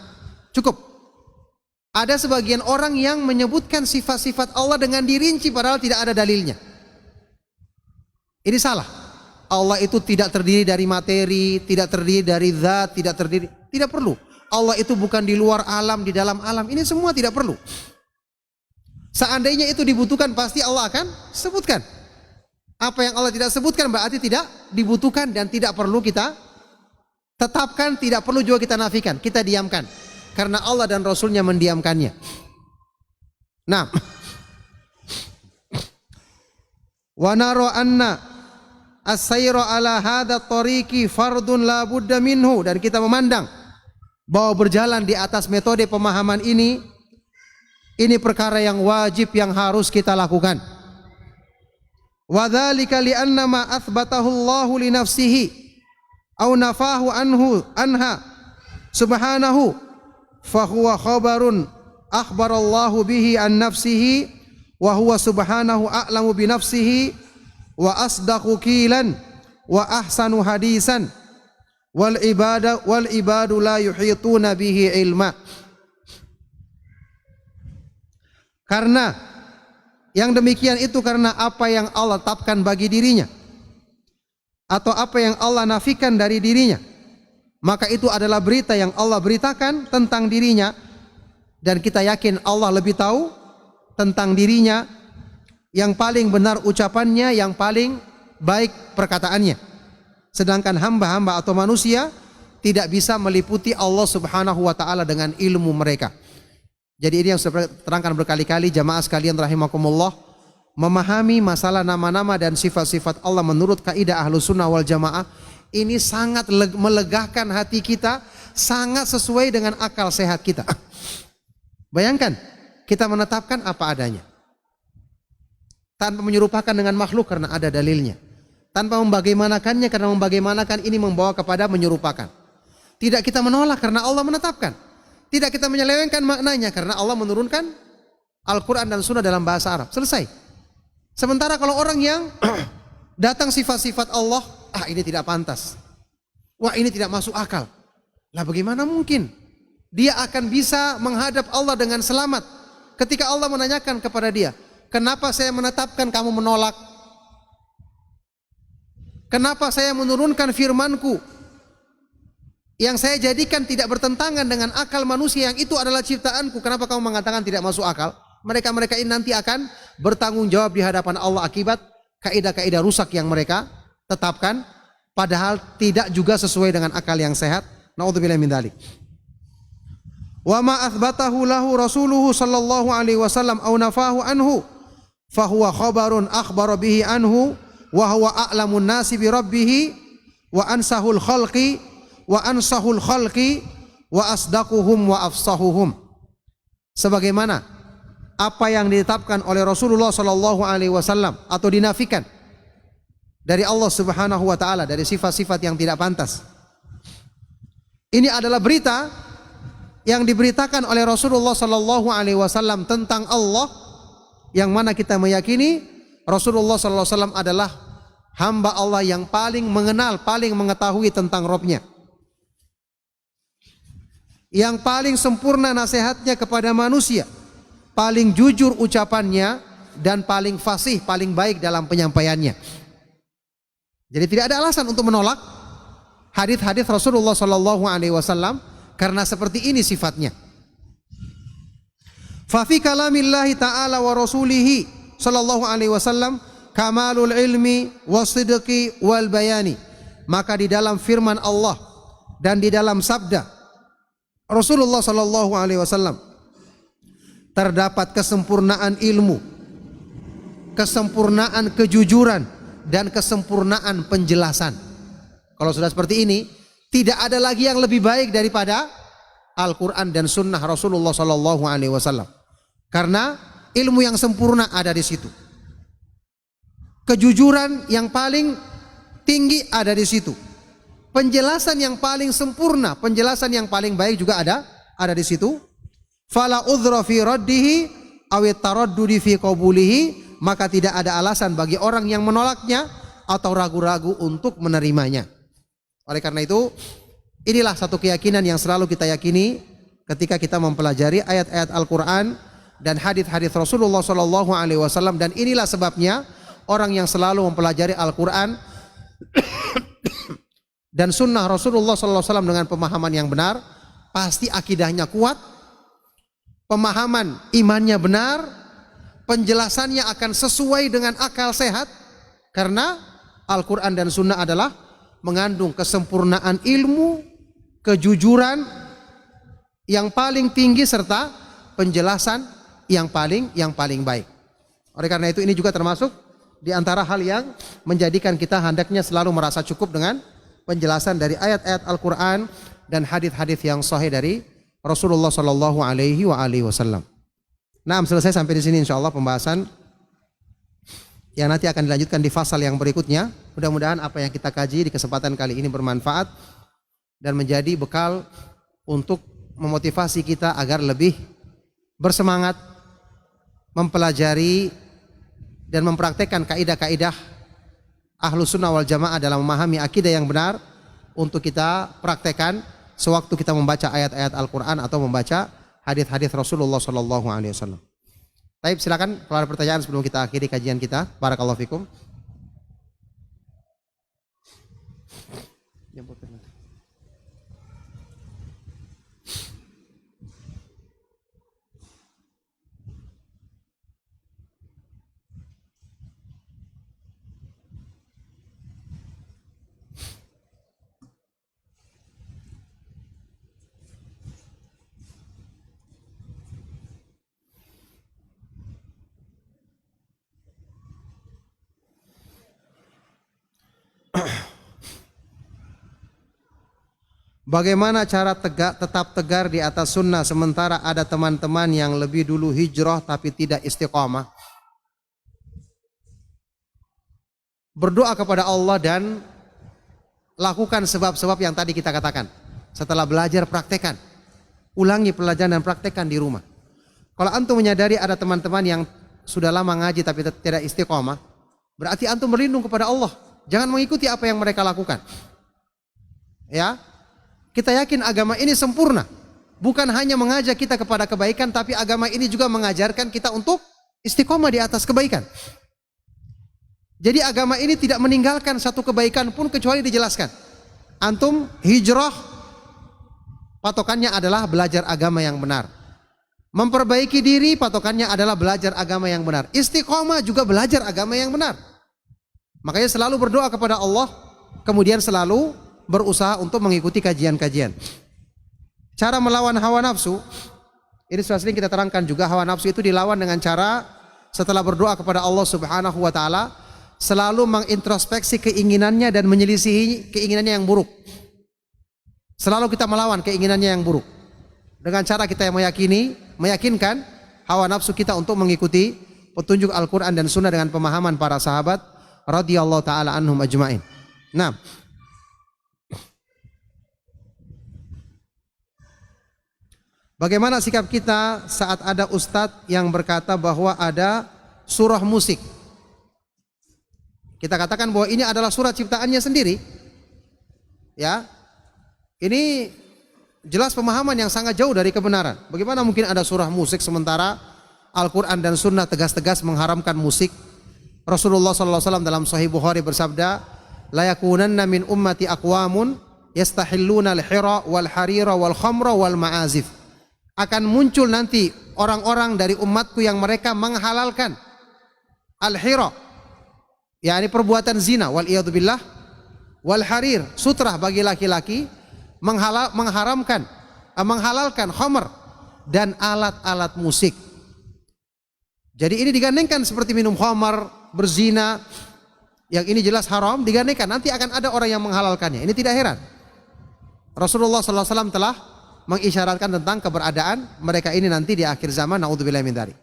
Cukup. Ada sebagian orang yang menyebutkan sifat-sifat Allah dengan dirinci padahal tidak ada dalilnya. Ini salah. Allah itu tidak terdiri dari materi, tidak terdiri dari zat, tidak perlu. Allah itu bukan di luar alam, di dalam alam. Ini semua tidak perlu. Seandainya itu dibutuhkan, pasti Allah akan sebutkan. Apa yang Allah tidak sebutkan berarti tidak dibutuhkan dan tidak perlu kita tetapkan, tidak perlu juga kita nafikan, kita diamkan. Karena Allah dan Rasulnya mendiamkannya. Nah, wa naro anna as-sayra ala hadha tariqi fardun la budda minhu, dan kita memandang bahwa berjalan di atas metode pemahaman ini perkara yang wajib yang harus kita lakukan. Wa dzalika li anna ma athbatahu Allahu li nafsihi aw nafahu anha subhanahu fa huwa khabarun akhbarallahu bihi an nafsihi wa huwa subhanahu a'lamu bi nafsihi wa asdaqu qilan wa ahsanu hadisan. Wal ibadu la yuhituna bihi ilma. Karena yang demikian itu karena apa yang Allah tetapkan bagi dirinya atau apa yang Allah nafikan dari dirinya, maka itu adalah berita yang Allah beritakan tentang dirinya, dan kita yakin Allah lebih tahu tentang dirinya, yang paling benar ucapannya, yang paling baik perkataannya. Sedangkan hamba-hamba atau manusia tidak bisa meliputi Allah Subhanahu wa taala dengan ilmu mereka. Jadi ini yang saya terangkan berkali-kali, jamaah sekalian rahimakumullah, memahami masalah nama-nama dan sifat-sifat Allah menurut kaidah Ahlus Sunnah wal Jamaah ini sangat melegakan hati kita, sangat sesuai dengan akal sehat kita. Bayangkan, kita menetapkan apa adanya. Tanpa menyerupakan dengan makhluk karena ada dalilnya. Tanpa membagaimanakannya karena membagaimanakan ini membawa kepada menyerupakan. Tidak kita menolak karena Allah menetapkan. Tidak kita menyelewengkan maknanya karena Allah menurunkan Al-Quran dan Sunnah dalam bahasa Arab. Selesai. Sementara kalau orang yang datang sifat-sifat Allah, ini tidak pantas. Wah, ini tidak masuk akal. Lah bagaimana mungkin dia akan bisa menghadap Allah dengan selamat ketika Allah menanyakan kepada dia, kenapa saya menetapkan kamu menolak? Kenapa saya menurunkan firmanku yang saya jadikan tidak bertentangan dengan akal manusia yang itu adalah ciptaanku? Kenapa kamu mengatakan tidak masuk akal? Mereka-mereka ini nanti akan bertanggung jawab di hadapan Allah akibat kaidah-kaidah rusak yang mereka tetapkan, padahal tidak juga sesuai dengan akal yang sehat. Na'udzubillahi min dzalik. Wa ma athbatahu lahu rasuluhu sallallahu alaihi wasallam aw nafahu anhu fahuwa khabarun akhbara bihi anhu wa huwa a'lamun nasi bi rabbih wa ansahul khalqi wa asdaquhum wa afsahuhum. Sebagaimana apa yang ditetapkan oleh Rasulullah sallallahu alaihi wasallam atau dinafikan dari Allah Subhanahu wa taala dari sifat-sifat yang tidak pantas. Ini adalah berita yang diberitakan oleh Rasulullah sallallahu alaihi wasallam tentang Allah, yang mana kita meyakini Rasulullah sallallahu alaihi wasallam adalah hamba Allah yang paling mengenal, paling mengetahui tentang Rabb-Nya. Yang paling sempurna nasihatnya kepada manusia, paling jujur ucapannya, dan paling fasih, paling baik dalam penyampaiannya. Jadi tidak ada alasan untuk menolak hadis-hadis Rasulullah sallallahu alaihi wasallam karena seperti ini sifatnya. Fa fi kalamillahi ta'ala wa rasulihi sallallahu alaihi wasallam kamalul ilmi wasidqi wal bayani. Maka di dalam firman Allah dan di dalam sabda Rasulullah sallallahu alaihi wasallam terdapat kesempurnaan ilmu, kesempurnaan kejujuran, dan kesempurnaan penjelasan. Kalau sudah seperti ini, tidak ada lagi yang lebih baik daripada Al-Quran dan Sunnah Rasulullah sallallahu alaihi wasallam. Karena ilmu yang sempurna ada di situ. Kejujuran yang paling tinggi ada di situ. Penjelasan yang paling sempurna, penjelasan yang paling baik juga ada di situ. Fala udhra fi raddihi aw taraddudi fi qabulihi, maka tidak ada alasan bagi orang yang menolaknya atau ragu-ragu untuk menerimanya. Oleh karena itu, inilah satu keyakinan yang selalu kita yakini ketika kita mempelajari ayat-ayat Al-Quran dan hadis-hadis Rasulullah sallallahu alaihi wasallam, dan inilah sebabnya orang yang selalu mempelajari Al-Quran dan sunnah Rasulullah sallallahu alaihi wasallam dengan pemahaman yang benar, pasti akidahnya kuat, pemahaman imannya benar, penjelasannya akan sesuai dengan akal sehat, karena Al-Quran dan Sunnah adalah mengandung kesempurnaan ilmu, kejujuran yang paling tinggi, serta penjelasan yang paling baik. Oleh karena itu, ini juga termasuk di antara hal yang menjadikan kita hendaknya selalu merasa cukup dengan penjelasan dari ayat-ayat Al-Quran dan hadis-hadis yang sahih dari Rasulullah sallallahu alaihi wasallam. Nah, selesai sampai di sini insyaallah pembahasan yang nanti akan dilanjutkan di fasal yang berikutnya. Mudah-mudahan apa yang kita kaji di kesempatan kali ini bermanfaat dan menjadi bekal untuk memotivasi kita agar lebih bersemangat mempelajari dan mempraktekkan kaidah-kaidah Ahlus Sunnah wal Jamaah dalam memahami akidah yang benar, untuk kita praktekkan sewaktu kita membaca ayat-ayat Al-Quran atau membaca hadis-hadis Rasulullah sallallahu alaihi wasallam. Baik, silakan kalau ada pertanyaan sebelum kita akhiri kajian kita. Barakallahu fikum. Bagaimana cara tetap tegar di atas sunnah sementara ada teman-teman yang lebih dulu hijrah tapi tidak istiqamah? Berdoa kepada Allah dan lakukan sebab-sebab yang tadi kita katakan. Setelah belajar, praktekan. Ulangi pelajaran dan praktekan di rumah. Kalau antum menyadari ada teman-teman yang sudah lama ngaji tapi tidak istiqamah, berarti antum berlindung kepada Allah. Jangan mengikuti apa yang mereka lakukan. Ya, kita yakin agama ini sempurna. Bukan hanya mengajak kita kepada kebaikan, tapi agama ini juga mengajarkan kita untuk istiqomah di atas kebaikan. Jadi agama ini tidak meninggalkan satu kebaikan pun kecuali dijelaskan. Antum hijrah, patokannya adalah belajar agama yang benar. Memperbaiki diri, patokannya adalah belajar agama yang benar. Istiqomah juga belajar agama yang benar. Makanya selalu berdoa kepada Allah, kemudian selalu berusaha untuk mengikuti kajian-kajian. Cara melawan hawa nafsu, ini sudah sering kita terangkan juga. Hawa nafsu itu dilawan dengan cara setelah berdoa kepada Allah Subhanahu wa taala, selalu mengintrospeksi keinginannya dan menyelisihi keinginannya yang buruk. Selalu kita melawan keinginannya yang buruk dengan cara kita yang meyakinkan hawa nafsu kita untuk mengikuti petunjuk Al-Qur'an dan Sunnah dengan pemahaman para sahabat radhiyallahu taala anhum ajma'in. Nah, bagaimana sikap kita saat ada ustadz yang berkata bahwa ada surah musik? Kita katakan bahwa ini adalah surah ciptaannya sendiri. Ya, ini jelas pemahaman yang sangat jauh dari kebenaran. Bagaimana mungkin ada surah musik sementara Al-Quran dan Sunnah tegas-tegas mengharamkan musik? Rasulullah SAW dalam Sahih Bukhari bersabda, la yakunanna min ummati aqwamun yastahilluna al-hira wal harira wal khamra wal ma'azif. Akan muncul nanti orang-orang dari umatku yang mereka menghalalkan al-hira, yakni perbuatan zina, wal iyadu billah, wal harir, sutrah bagi laki-laki, menghalalkan khamr dan alat-alat musik. Jadi ini digandengkan seperti minum khamr, berzina, yang ini jelas haram, digandengkan. Nanti akan ada orang yang menghalalkannya. Ini tidak heran. Rasulullah SAW telah mengisyaratkan tentang keberadaan mereka ini nanti di akhir zaman. Naudzubillah min dzalik.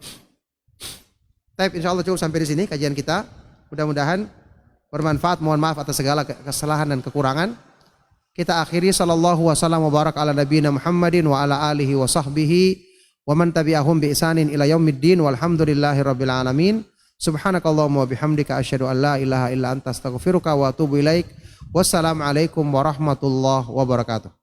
Baik, insyaallah cukup sampai di sini kajian kita. Mudah-mudahan bermanfaat. Mohon maaf atas segala kesalahan dan kekurangan. Kita akhiri sallallahu wasallam wa barak ala nabiyina Muhammadin wa ala alihi wa sahbihi wa man tabi'ahum bi ihsanin ila yaumiddin walhamdulillahi rabbil alamin. Subhanakallahumma wa bihamdika asyhadu an la ilaha illa anta astaghfiruka wa atubu ilaik. Wassalamualaikum warahmatullahi wabarakatuh.